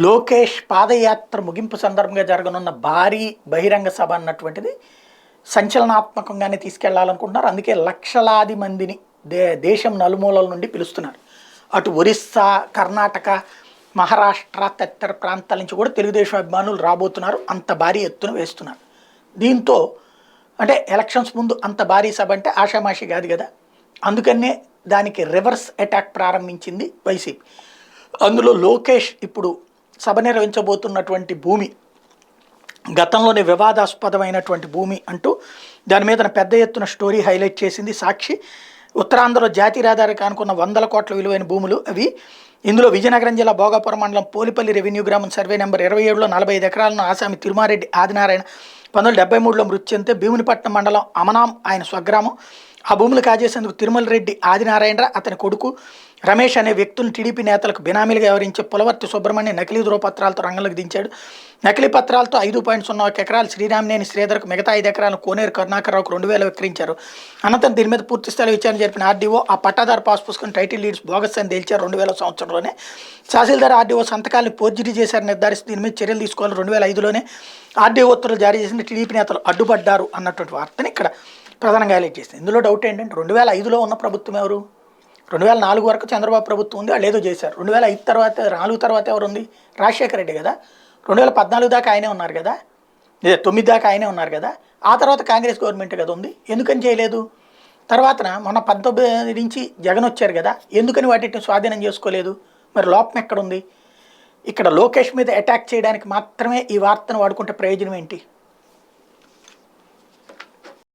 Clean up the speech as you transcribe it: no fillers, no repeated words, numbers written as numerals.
లోకేష్ పాదయాత్ర ముగింపు సందర్భంగా జరగనున్న భారీ బహిరంగ సభ అన్నటువంటిది సంచలనాత్మకంగానే తీసుకెళ్లాలనుకుంటున్నారు. అందుకే లక్షలాది మందిని దేశం నలుమూలల నుండి పిలుస్తున్నారు. అటు ఒరిస్సా, కర్ణాటక, మహారాష్ట్ర తదితర ప్రాంతాల నుంచి కూడా తెలుగుదేశం అభిమానులు రాబోతున్నారు. అంత భారీ ఎత్తున వేస్తున్నారు. దీంతో అంటే ఎలక్షన్స్ ముందు అంత భారీ సభ అంటే ఆషామాషి కాదు కదా. అందుకనే దానికి రివర్స్ అటాక్ ప్రారంభించింది వైసీపీ. అందులో లోకేష్ ఇప్పుడు సభ నిర్వహించబోతున్నటువంటి భూమి గతంలోనే వివాదాస్పదమైనటువంటి భూమి అంటూ దాని మీద పెద్ద ఎత్తున స్టోరీ హైలైట్ చేసింది సాక్షి. ఉత్తరాంధ్రలో జాతీయ రహదారికి అనుకున్న 100 కోట్ల విలువైన భూములు అవి. ఇందులో విజయనగరం జిల్లా భోగాపురం మండలం పోలిపల్లి రెవెన్యూ గ్రామం సర్వే నెంబర్ 27లో 45 ఎకరాలను ఆసామి తిరుమారెడ్డి ఆదినారాయణ 1973లో మృతి చెందితే భీమునిపట్నం మండలం అమనాం ఆయన స్వగ్రామం. ఆ భూములు కాజేసేందుకు తిరుమల రెడ్డి ఆదినారాయణ అతని కొడుకు రమేష్ అనే వ్యక్తులను టీడీపీ నేతలకు బినామీలుగా వ్యవహరించే పులవర్తి సుబ్రహ్మణ్యం నకిలీ ధృవపత్రాలతో రంగంలోకి దించాడు. నకిలీ పత్రాలతో 5.01 ఎకరాలు శ్రీరామినేని శ్రీధర్కు, మిగతా 5 ఎకరాలను కోనేరు కరుణాకర్రావుకు 2000 విక్రయించారు. అనంతరం దీని మీద పూర్తి స్థాయి విచారణ జరిపిన ఆర్డీఓ ఆ పట్టాదారు పాస్ పుస్తకం టైటిల్ లీడ్స్ బోగస్ అని తేల్చారు. 2000 సంవత్సరంలోనే తహసీల్దార్ ఆర్డీఓ సంతకాలను ఫోర్జరీ చేశారని నిర్ధారిస్తూ దీని మీద చర్యలు తీసుకోవాలి. 2005లోనే ఆర్డీఓ ఉత్తర్వులు జారీ చేసిన టీడీపీ నేతలు అడ్డుపడ్డారు అన్నటువంటి వార్తని ఇక్కడ ప్రధానంగా హైలైట్ చేసింది. ఇందులో డౌట్ ఏంటంటే 2005లో ఉన్న ప్రభుత్వం ఎవరు? 2004 వరకు చంద్రబాబు ప్రభుత్వం ఉంది, వాళ్ళు ఏదో చేశారు. 2005 తర్వాత 4 తర్వాత ఎవరు ఉంది? రాజశేఖర రెడ్డి కదా. 2014 దాకా ఆయనే ఉన్నారు కదా, 9 దాకా ఆయనే ఉన్నారు కదా. ఆ తర్వాత కాంగ్రెస్ గవర్నమెంట్ కదా ఉంది. ఎందుకని చేయలేదు? తర్వాత మొన్న 19 నుంచి జగన్ వచ్చారు కదా, ఎందుకని వాటిని స్వాధీనం చేసుకోలేదు? మరి లోపం ఎక్కడుంది? ఇక్కడ లోకేష్ మీద అటాక్ చేయడానికి మాత్రమే ఈ వార్తను వాడుకుంటే ప్రయోజనం ఏంటి?